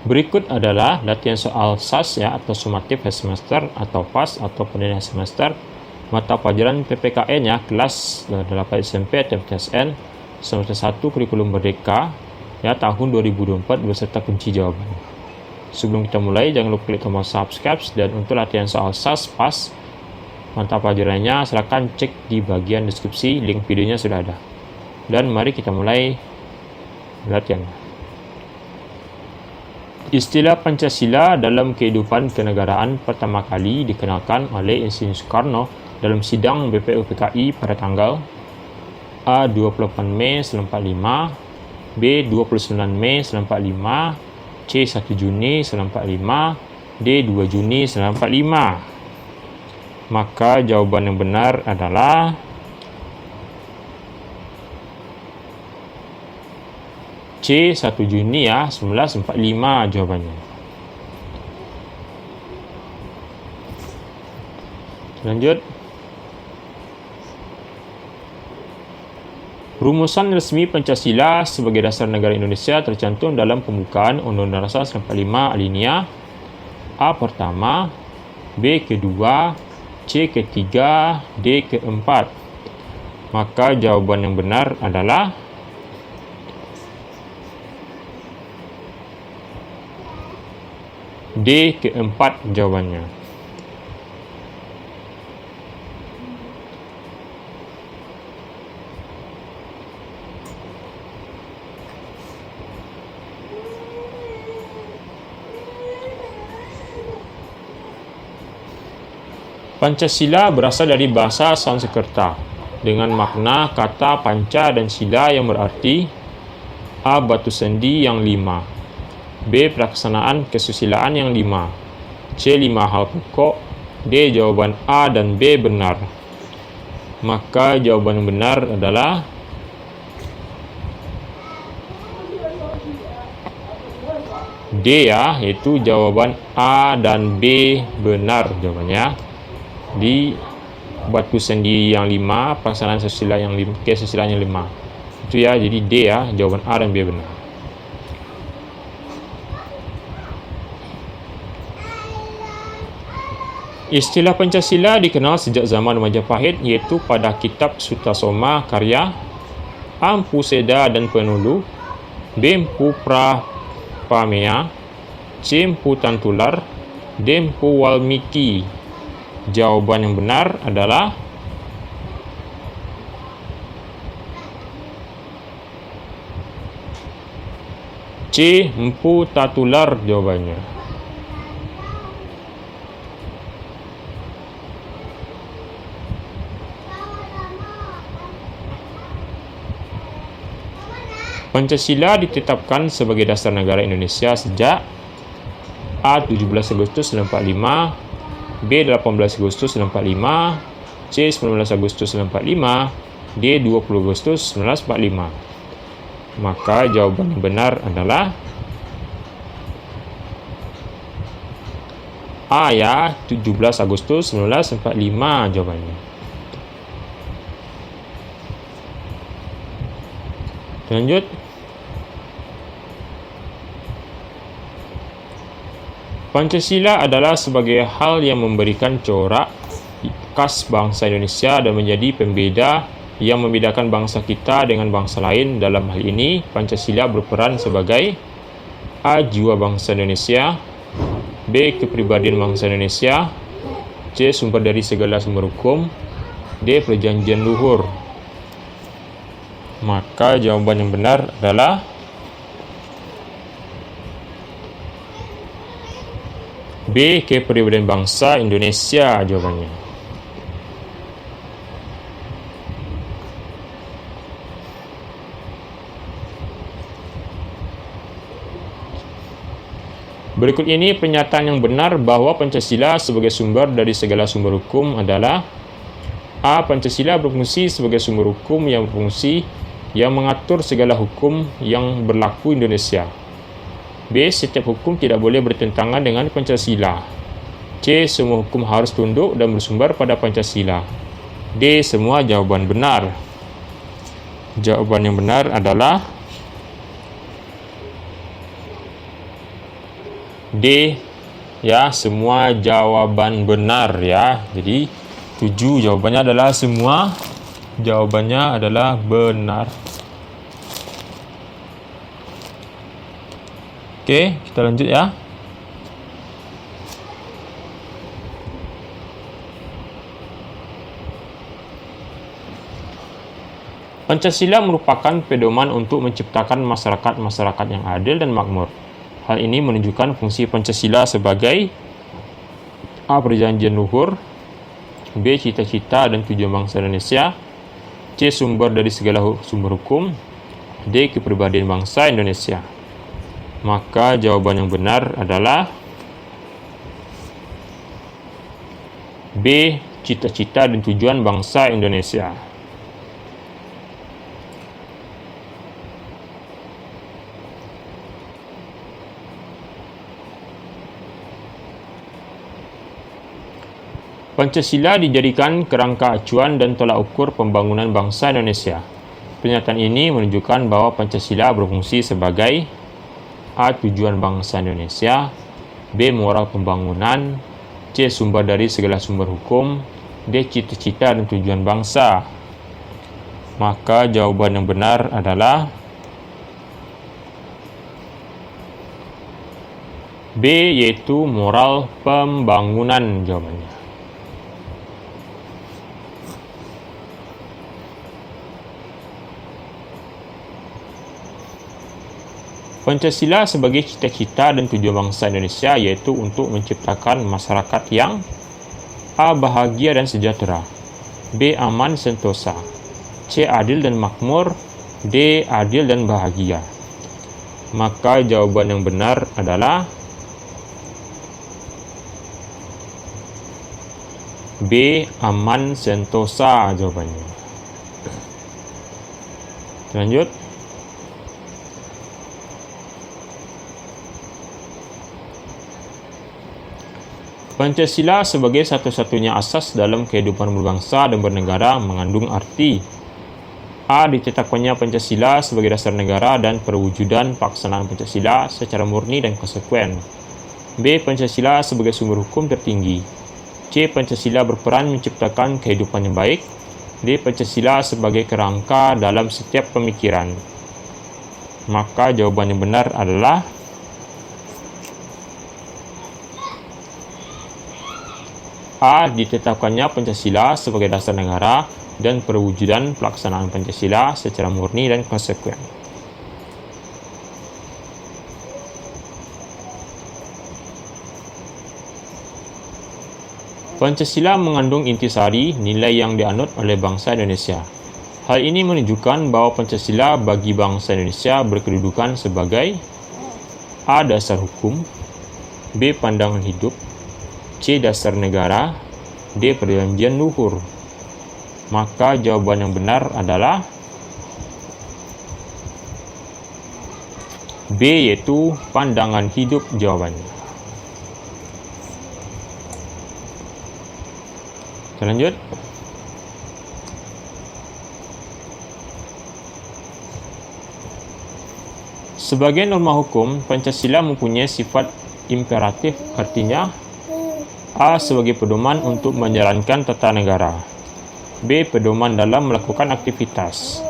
Berikut adalah latihan soal SAS ya, atau sumatif akhir semester, atau PAS atau penilaian semester mata pelajaran PPKN ya, kelas 8 SMP atau PTSN semester 1 kurikulum merdeka ya, tahun 2024 beserta kunci jawaban. Sebelum kita mulai, jangan lupa klik tombol subscribe, dan untuk latihan soal SAS, PAS, mata pelajarannya silakan cek di bagian deskripsi, link videonya sudah ada. Dan mari kita mulai latihan. Istilah Pancasila dalam kehidupan kenegaraan pertama kali dikenalkan oleh Insinyur Soekarno dalam sidang BPUPKI pada tanggal A. 28 Mei 1945, B. 29 Mei 1945, C. 1 Juni 1945, D. 2 Juni 1945. Maka jawaban yang benar adalah C. 1 Juni ya, 1945 jawabannya. Lanjut. Rumusan resmi Pancasila sebagai dasar negara Indonesia tercantum dalam pembukaan Undang-Undang Dasar 1945 alinea A pertama, B kedua, C ketiga, D keempat. Maka jawaban yang benar adalah D keempat jawabannya. Pancasila berasal dari bahasa Sanskerta dengan makna kata panca dan sila yang berarti A. Batu sendi yang 5, B. Pelaksanaan kesusilaan yang 5, C. 5 hal pokok, D. Jawaban A dan B benar. Maka jawaban yang benar adalah D ya, yaitu jawaban A dan B benar jawabannya. Di batu sendi yang 5, pelaksanaan susila yang 5, kesusilaan yang 5. Itu ya, jadi D ya, jawaban A dan B benar. Istilah Pancasila dikenal sejak zaman Majapahit, yaitu pada kitab Sutasoma karya A. Mpu Seda dan Penulu, B. Mpu Prapamea, C. Mpu Tantular, D. Mpu Walmiki. Jawaban yang benar adalah C. Mpu Tatular jawabannya. Pancasila ditetapkan sebagai dasar negara Indonesia sejak A. 17 Agustus 1945, B. 18 Agustus 1945, C. 19 Agustus 1945, D. 20 Agustus 1945. Maka jawaban yang benar adalah A ya, 17 Agustus 1945 jawabannya. Lanjut. Pancasila adalah sebagai hal yang memberikan corak khas bangsa Indonesia dan menjadi pembeda yang membedakan bangsa kita dengan bangsa lain. Dalam hal ini, Pancasila berperan sebagai A. Jiwa bangsa Indonesia, B. Kepribadian bangsa Indonesia, C. Sumber dari segala sumber hukum, D. Perjanjian luhur. Maka jawaban yang benar adalah B. Kepribadian bangsa Indonesia jawabannya. Berikut ini pernyataan yang benar bahwa Pancasila sebagai sumber dari segala sumber hukum adalah A. Pancasila berfungsi sebagai sumber hukum yang berfungsi yang mengatur segala hukum yang berlaku Indonesia. B. Setiap hukum tidak boleh bertentangan dengan Pancasila. C. Semua hukum harus tunduk dan bersumber pada Pancasila. D. Semua jawaban benar. Jawaban yang benar adalah D ya, semua jawaban benar ya. Jadi 7 jawabannya adalah semua jawabannya adalah benar. Oke, kita lanjut ya. Pancasila merupakan pedoman untuk menciptakan masyarakat yang adil dan makmur. Hal ini menunjukkan fungsi Pancasila sebagai A. Perjanjian luhur, B. Cita-cita dan tujuan bangsa Indonesia, C. Sumber dari segala sumber hukum, D. Kepribadian bangsa Indonesia. Maka jawaban yang benar adalah B. Cita-cita dan tujuan bangsa Indonesia. Pancasila dijadikan kerangka acuan dan tolak ukur pembangunan bangsa Indonesia. Pernyataan ini menunjukkan bahwa Pancasila berfungsi sebagai A. Tujuan bangsa Indonesia, B. Moral pembangunan, C. Sumber dari segala sumber hukum, D. Cita-cita dan tujuan bangsa. Maka jawaban yang benar adalah B, yaitu moral pembangunan jawabannya. Pancasila sebagai cita-cita dan tujuan bangsa Indonesia yaitu untuk menciptakan masyarakat yang A. Bahagia dan sejahtera, B. Aman sentosa, C. Adil dan makmur, D. Adil dan bahagia. Maka jawaban yang benar adalah B. Aman sentosa jawabannya. Lanjut. Pancasila sebagai satu-satunya asas dalam kehidupan berbangsa dan bernegara mengandung arti A. Ditetapkannya Pancasila sebagai dasar negara dan perwujudan pelaksanaan Pancasila secara murni dan konsekuen. B. Pancasila sebagai sumber hukum tertinggi. C. Pancasila berperan menciptakan kehidupan yang baik. D. Pancasila sebagai kerangka dalam setiap pemikiran. Maka jawaban yang benar adalah A. Ditetapkannya Pancasila sebagai dasar negara dan perwujudan pelaksanaan Pancasila secara murni dan konsekuen. Pancasila mengandung intisari nilai yang dianut oleh bangsa Indonesia. Hal ini menunjukkan bahwa Pancasila bagi bangsa Indonesia berkedudukan sebagai A. Dasar hukum, B. Pandangan hidup, C. Dasar negara, D. Perjanjian luhur. Maka jawaban yang benar adalah B, yaitu pandangan hidup jawabannya. Kita lanjut. Sebagai norma hukum, Pancasila mempunyai sifat imperatif, artinya A. Sebagai pedoman untuk menjalankan tata negara, B. Pedoman dalam melakukan aktivitas,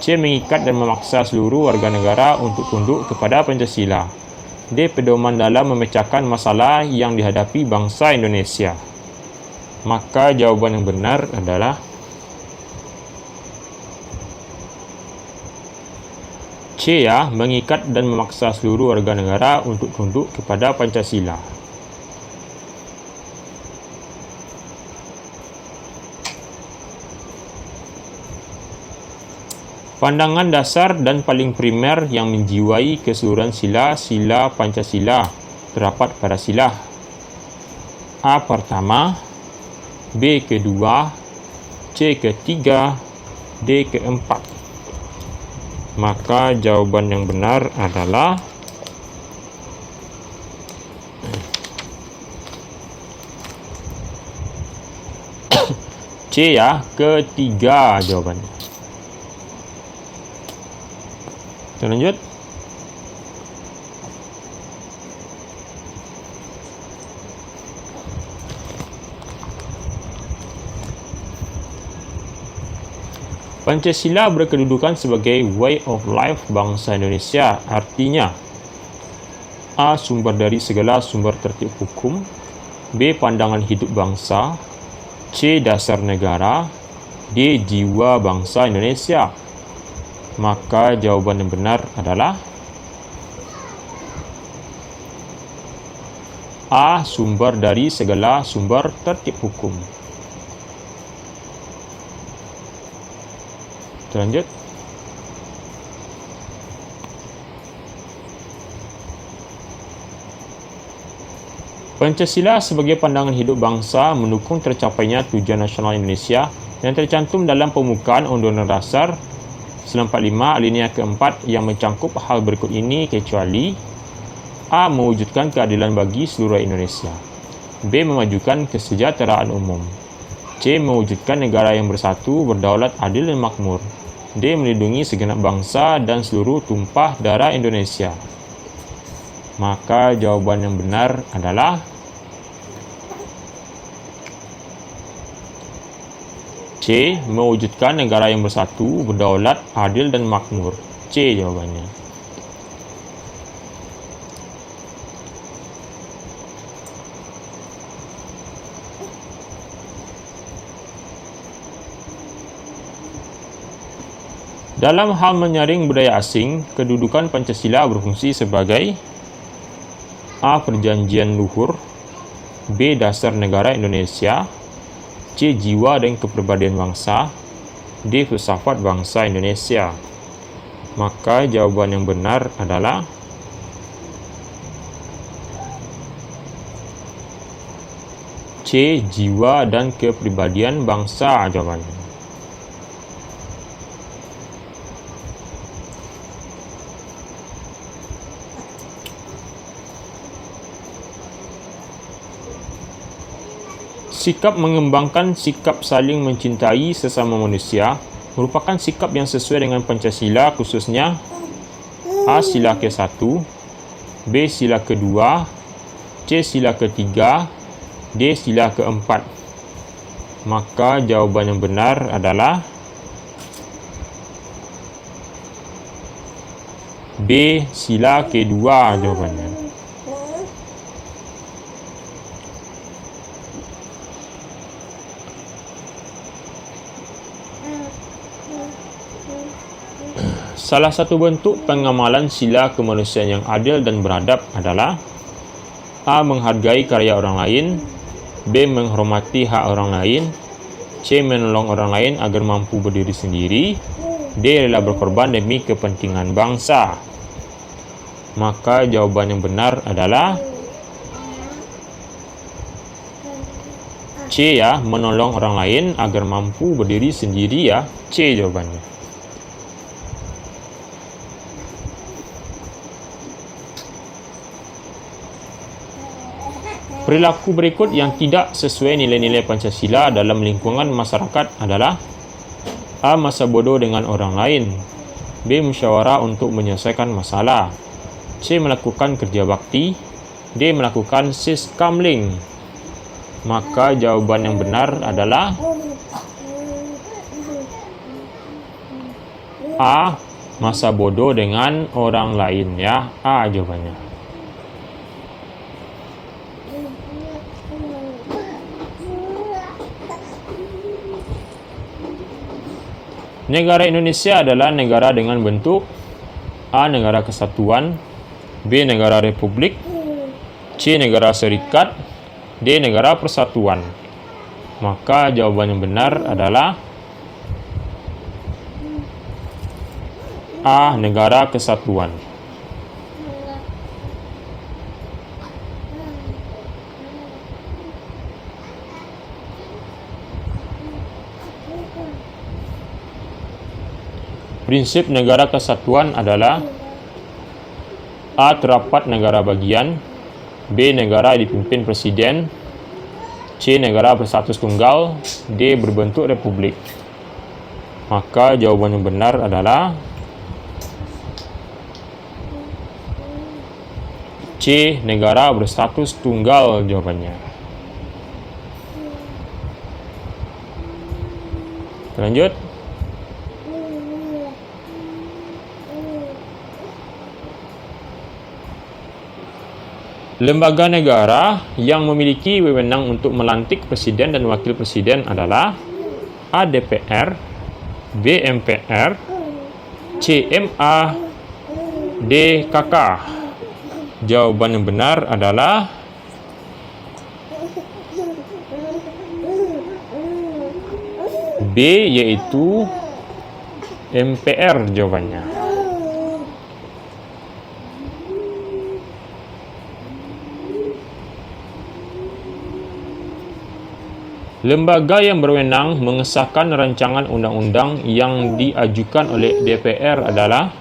C. Mengikat dan memaksa seluruh warga negara untuk tunduk kepada Pancasila, D. Pedoman dalam memecahkan masalah yang dihadapi bangsa Indonesia. Maka jawaban yang benar adalah C, ya, mengikat dan memaksa seluruh warga negara untuk tunduk kepada Pancasila. Pandangan dasar dan paling primer yang menjiwai keseluruhan sila-sila Pancasila terdapat pada sila A. Pertama, B. Kedua, C. Ketiga, D. Keempat. Maka jawaban yang benar adalah C, ya, ketiga jawabannya. Kita lanjut. Pancasila berkedudukan sebagai way of life bangsa Indonesia, artinya A. Sumber dari segala sumber tertib hukum, B. Pandangan hidup bangsa, C. Dasar negara, D. Jiwa bangsa Indonesia. Maka jawaban yang benar adalah A. Sumber dari segala sumber tertib hukum. Lanjut. Pancasila sebagai pandangan hidup bangsa mendukung tercapainya tujuan nasional Indonesia yang tercantum dalam pembukaan Undang-Undang Dasar 1945 alinea keempat yang mencangkup hal berikut ini kecuali A. Mewujudkan keadilan bagi seluruh Indonesia, B. Memajukan kesejahteraan umum, C. Mewujudkan negara yang bersatu, berdaulat, adil, dan makmur, D. Melindungi segenap bangsa dan seluruh tumpah darah Indonesia. Maka jawaban yang benar adalah C. Mewujudkan negara yang bersatu, berdaulat, adil, dan makmur. C jawabannya. Dalam hal menyaring budaya asing, kedudukan Pancasila berfungsi sebagai A. Perjanjian luhur, B. Dasar negara Indonesia, C. Jiwa dan kepribadian bangsa, D. Filsafat bangsa Indonesia. Maka jawaban yang benar adalah C. Jiwa dan kepribadian bangsa jawabannya. Sikap mengembangkan sikap saling mencintai sesama manusia merupakan sikap yang sesuai dengan Pancasila, khususnya A. Sila ke-1, B. Sila ke-2, C. Sila ke-3, D. Sila ke-4. Maka jawaban yang benar adalah B. Sila ke-2 jawabannya. Salah satu bentuk pengamalan sila kemanusiaan yang adil dan beradab adalah A. Menghargai karya orang lain, B. Menghormati hak orang lain, C. Menolong orang lain agar mampu berdiri sendiri, D. Rela berkorban demi kepentingan bangsa. Maka jawaban yang benar adalah C ya, menolong orang lain agar mampu berdiri sendiri ya, C jawabannya. Perilaku berikut yang tidak sesuai nilai-nilai Pancasila dalam lingkungan masyarakat adalah A. Masa bodoh dengan orang lain, B. Musyawarah untuk menyelesaikan masalah, C. Melakukan kerja bakti, D. Melakukan siskamling. Maka jawaban yang benar adalah A. Masa bodoh dengan orang lain ya, A jawabannya. Negara Indonesia adalah negara dengan bentuk A. Negara kesatuan, B. Negara republik, C. Negara serikat, D. Negara persatuan. Maka jawaban yang benar adalah A. Negara kesatuan. Prinsip negara kesatuan adalah A. Terdapat negara bagian, B. Negara dipimpin presiden, C. Negara bersatu tunggal, D. Berbentuk republik. Maka jawaban yang benar adalah C. Negara berstatus tunggal jawabannya. Lanjut. Lembaga negara yang memiliki wewenang untuk melantik presiden dan wakil presiden adalah A. DPR, B. MPR, C. MA, D. KK. Jawaban yang benar adalah B, yaitu MPR jawabannya. Lembaga yang berwenang mengesahkan rancangan undang-undang yang diajukan oleh DPR adalah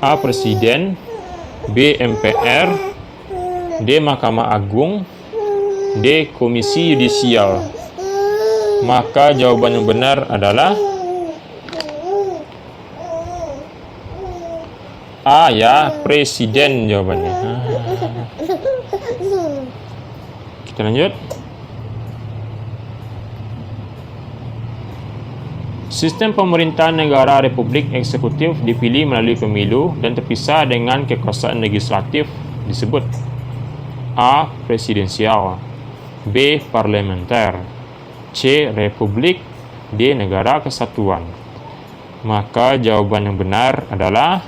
A. Presiden, B. MPR, D. Mahkamah Agung, D. Komisi Yudisial. Maka jawaban yang benar adalah A, ya, Presiden jawabannya. Kita lanjut. Sistem pemerintahan negara Republik Eksekutif dipilih melalui pemilu dan terpisah dengan kekuasaan legislatif disebut A. Presidensial, B. Parlementer, C. Republik, D. Negara Kesatuan. Maka jawaban yang benar adalah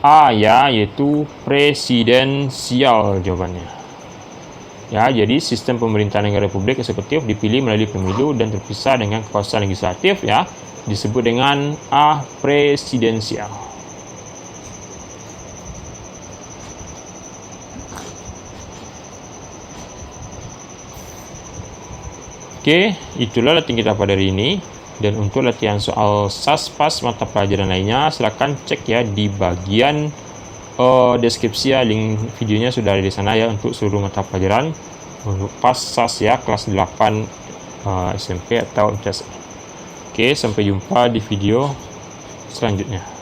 A, ya, yaitu presidensial jawabannya. Ya, jadi sistem pemerintahan negara Republik Eksekutif dipilih melalui pemilu dan terpisah dengan kekuasaan legislatif, ya, disebut dengan A. Presidensial. Oke, itulah latihan kita pada hari ini. Dan untuk latihan soal SAS, PAS, mata pelajaran lainnya, silakan cek ya di bagian deskripsi ya, link videonya sudah ada di sana ya untuk seluruh mata pelajaran untuk PAS, SAS ya, kelas 8 SMP atau MTS. Oke, sampai jumpa di video selanjutnya.